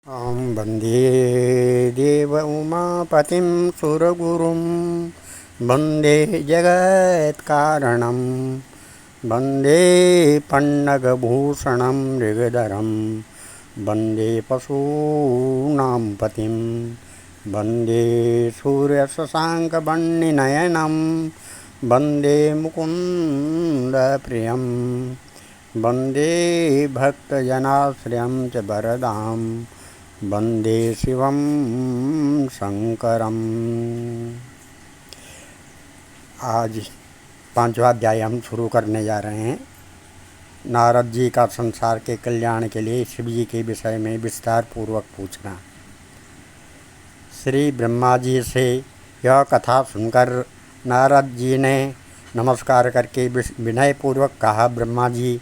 अहं वन्दे देव उमापतिं सुरगुरुं वन्दे जगत्कारणं वन्दे पन्नगभूषणं मृगधरं वन्दे पशूनां पतिं वन्दे सूर्यशशाङ्कवर्णनयनं वन्दे मुकुन्दप्रियं वन्दे भक्तजनाश्रयं च वरदां वन्दे शिवं शंकरम। आज 5वां अध्याय हम शुरू करने जा रहे हैं। नारद जी का संसार के कल्याण के लिए शिव जी के विषय में विस्तार पूर्वक पूछना। श्री ब्रह्मा जी से यह कथा सुनकर नारद जी ने नमस्कार करके विनय पूर्वक कहा, ब्रह्मा जी,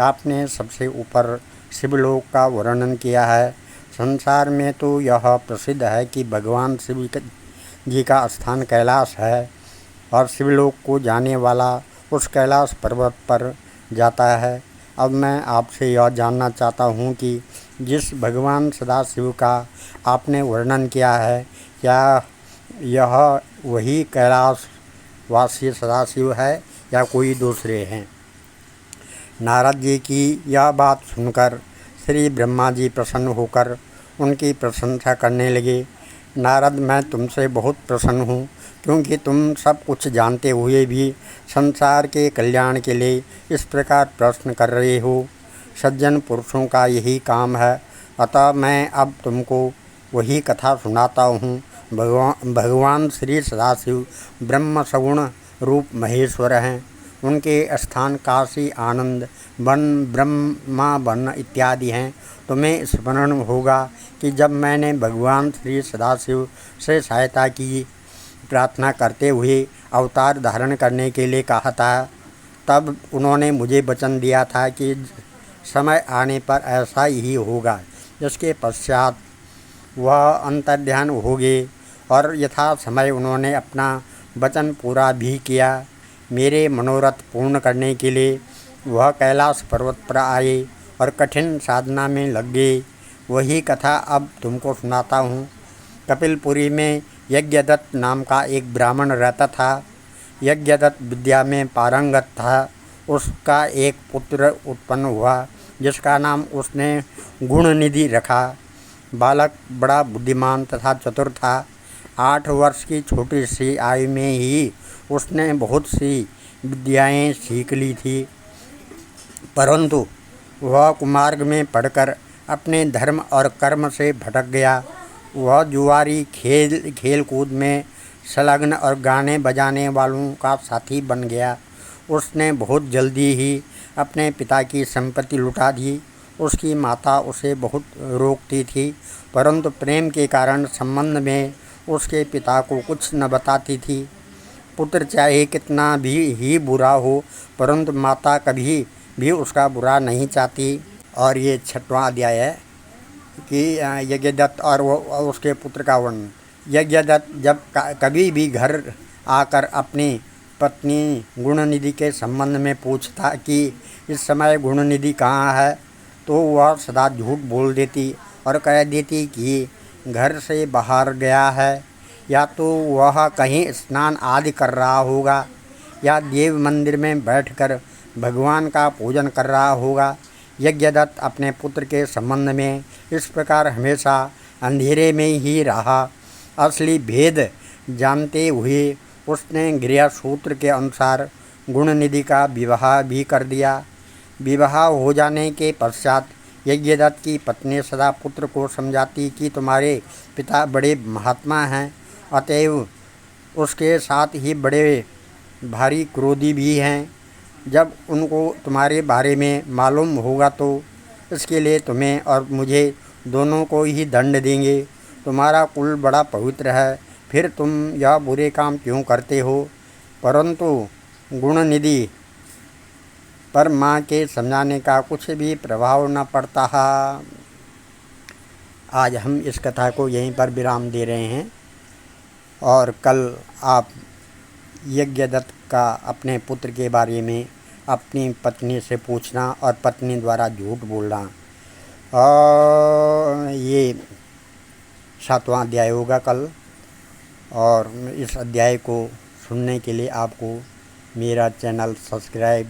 आपने सबसे ऊपर शिवलोक का वर्णन किया है। संसार में तो यह प्रसिद्ध है कि भगवान शिव जी का स्थान कैलाश है और शिवलोक को जाने वाला उस कैलाश पर्वत पर जाता है। अब मैं आपसे यह जानना चाहता हूँ कि जिस भगवान सदाशिव का आपने वर्णन किया है, क्या यह वही कैलाश वासी सदाशिव है या कोई दूसरे हैं? नारद जी की यह बात सुनकर श्री ब्रह्मा जी प्रसन्न होकर उनकी प्रशंसा करने लगे। नारद, मैं तुमसे बहुत प्रसन्न हूँ, क्योंकि तुम सब कुछ जानते हुए भी संसार के कल्याण के लिए इस प्रकार प्रश्न कर रहे हो। सज्जन पुरुषों का यही काम है। अतः मैं अब तुमको वही कथा सुनाता हूँ। भगवान श्री सदाशिव ब्रह्म सगुण रूप महेश्वर हैं। उनके स्थान काशी, आनंद वन, ब्रह्मा वन इत्यादि हैं। तुम्हें स्मरण होगा कि जब मैंने भगवान श्री सदाशिव से सहायता की प्रार्थना करते हुए अवतार धारण करने के लिए कहा था, तब उन्होंने मुझे वचन दिया था कि समय आने पर ऐसा ही होगा। जिसके पश्चात वह अंतर्ध्यान हो गए और यथा समय उन्होंने अपना वचन पूरा भी किया। मेरे मनोरथ पूर्ण करने के लिए वह कैलाश पर्वत पर आए और कठिन साधना में लग गए। वही कथा अब तुमको सुनाता हूँ। कपिलपुरी में यज्ञदत्त नाम का एक ब्राह्मण रहता था। यज्ञदत्त विद्या में पारंगत था। उसका एक पुत्र उत्पन्न हुआ, जिसका नाम उसने गुणनिधि रखा। बालक बड़ा बुद्धिमान तथा चतुर था। 8 वर्ष की छोटी सी आयु में ही उसने बहुत सी विद्याएं सीख ली थी, परंतु वह कुमार्ग में पढ़कर अपने धर्म और कर्म से भटक गया। वह जुआरी, खेल कूद में संलग्न और गाने बजाने वालों का साथी बन गया। उसने बहुत जल्दी ही अपने पिता की संपत्ति लुटा दी। उसकी माता उसे बहुत रोकती थी, परंतु प्रेम के कारण संबंध में उसके पिता को कुछ न बताती थी। पुत्र चाहे कितना भी ही बुरा हो, परंतु माता कभी भी उसका बुरा नहीं चाहती। और ये 6वां अध्याय है कि यज्ञदत्त और उसके पुत्र का वर्णन। यज्ञदत्त जब कभी भी घर आकर अपनी पत्नी गुणनिधि के संबंध में पूछता कि इस समय गुणनिधि कहाँ है, तो वह सदा झूठ बोल देती और कह देती कि घर से बाहर गया है, या तो वह कहीं स्नान आदि कर रहा होगा या देव मंदिर में बैठकर भगवान का पूजन कर रहा होगा। यज्ञदत्त अपने पुत्र के संबंध में इस प्रकार हमेशा अंधेरे में ही रहा। असली भेद जानते हुए उसने गृह सूत्र के अनुसार गुणनिधि का विवाह भी कर दिया। विवाह हो जाने के पश्चात यज्ञदत्त की पत्नी सदा पुत्र को समझाती कि तुम्हारे पिता बड़े महात्मा हैं, अतएव उसके साथ ही बड़े भारी क्रोधी भी हैं। जब उनको तुम्हारे बारे में मालूम होगा तो इसके लिए तुम्हें और मुझे दोनों को ही दंड देंगे। तुम्हारा कुल बड़ा पवित्र है, फिर तुम यह बुरे काम क्यों करते हो? परंतु गुणनिधि पर माँ के समझाने का कुछ भी प्रभाव न पड़ता है। आज हम इस कथा को यहीं पर विराम दे रहे हैं और कल आप यज्ञदत्त का अपने पुत्र के बारे में अपनी पत्नी से पूछना और पत्नी द्वारा झूठ बोलना। और ये 7वां अध्याय होगा कल। और इस अध्याय को सुनने के लिए आपको मेरा चैनल सब्सक्राइब,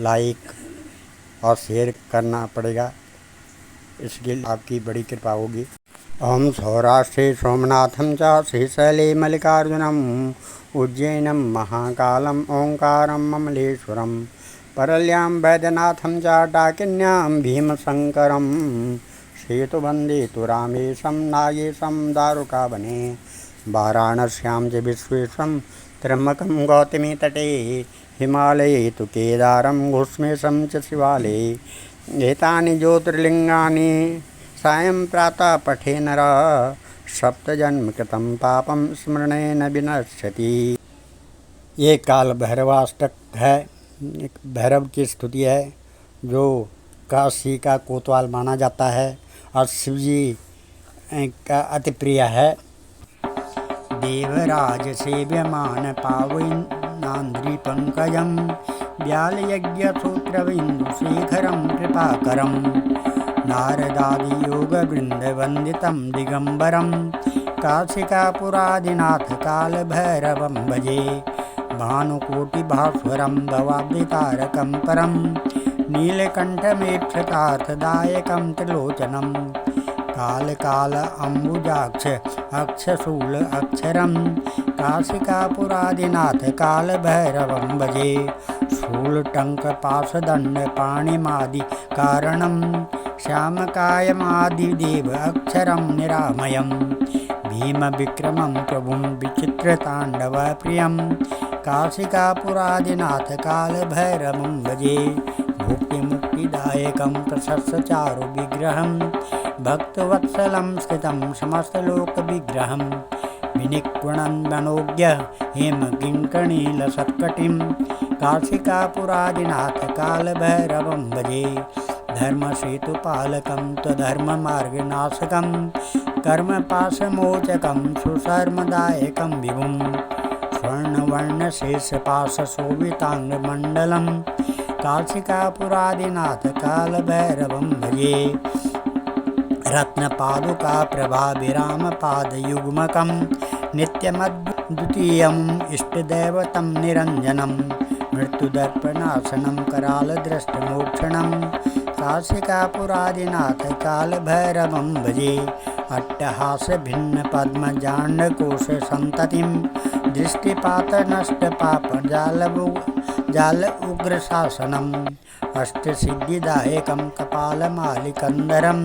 लाइक और शेयर करना पड़ेगा। इसके लिए आपकी बड़ी कृपा होगी। ओम सौराष्ट्रे सोमनाथं च श्रीशैले मल्लिकार्जुनम् उज्जैनं महाकालं ओंकारं ममलेश्वरं परल्यां वैद्यनाथं च डाकिन्यां भीमशंकरं सेतुबन्धे तु रामेशं नागेशं दारुकावने वाराणस्यां च विश्वेशं त्र्यम्बकं गौतमी तटे हिमालये तु केदारं घुष्मेशं च शिवालये एतानि ज्योतिर्लिङ्गानि सायं प्रातः पठे नरः सप्तजन्म कृतं पापं स्मरणेन विनश्यति। ये काल भैरवाष्टक है, एक भैरव की स्तुति है जो काशी का कोतवाल माना जाता है और शिवजी का अति प्रिय है। देवराज सेव्यमान पावनान्द्रि पंकजं व्यालयज्ञ सूत्रबिंदु शेखरं कृपाकरं नारदादि योग वृंद वंदितं दिगंबरं काशिकापुरादिनाथ काल भैरवं भजे भानुकोटि भास्वरं भवाब्दितारकं परं नीलकंठमेक्षतार्थदायकं त्रिलोचनं काल अम्बुजाक्ष अक्षशूल अक्षरं काशिकापुरादिनाथ काल भैरवं भजे शूल टंक पाशदंड पाणिमादि कारणं श्यामकायमादिदेव अक्षरं निरामयं भीम विक्रमं प्रभुं विचित्रतांडव प्रियं काशिकापुरादिनाथ काल भैरवं भजे भुक्तिमुक्तिदायकं प्रशस्यचारु विग्रहं भक्तवत्सलं स्थितं समस्तलोकविग्रहं विनिक्वणं मनोज्ञ हेमकिङ्कणीलसत्कटिं काशिकापुरादिनाथ काल भैरवं भजे धर्मसेतुपालकं त्वधर्ममार्गनाशकं कर्मपाशमोचकं सुशर्मदायकं विभुं स्वर्णवर्णशेषपाशशोभिताङ्गमण्डलं काशिकापुरादिनाथ काल भैरवं भजे रत्नपादुका प्रभाभिरामपादयुग्मकं नित्यमद्वितीयम् इष्टदैवतं निरञ्जनं मृत्युदर्पनाशनं करालदृष्टमोक्षणं काशिकापुरादिनाथ काल भैरवं भजे अट्टहासभिन्न पद्मजाण्डकोशसन्ततिं दृष्टिपातनष्टपापजाल उग्रशासनम् अष्टसिद्धिदायकं कपालमालिकन्धरं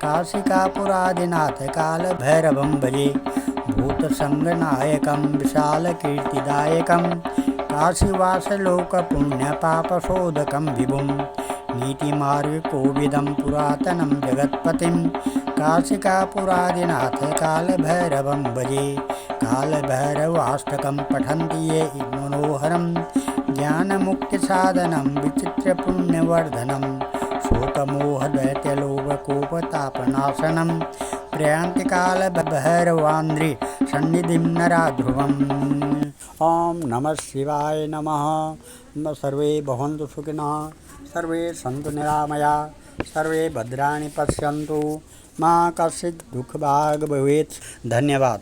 काशिकापुरादिनाथ काल भैरवं भजे भूतसंगनायकं विशालकीर्तिदायकं काशीवासलोकपुण्यपापशोधकं विभुं नीतिमार्गकोविदं पुरातनं जगत्पतिं काशिकापुरादिनाथ काल भैरवं भजे कालभैरवाष्टकं पठन्ति ये मनोहरं ज्ञानमुक्तिसाधनं विचित्रपुण्यवर्धनं शोकमोहदैत्यलोभकोपतापनाशनं प्रयान्तिकालभैरवान्द्रि सन्निधिं नराध्रुवम्। ओम नमः शिवाय नमः। सर्वे भवन्तु सुखिनः, सर्वे सन्तु निरामया, सर्वे भद्राणि पश्यन्तु, मा कश्चित् दुःखभाग् भवेत्। धन्यवाद।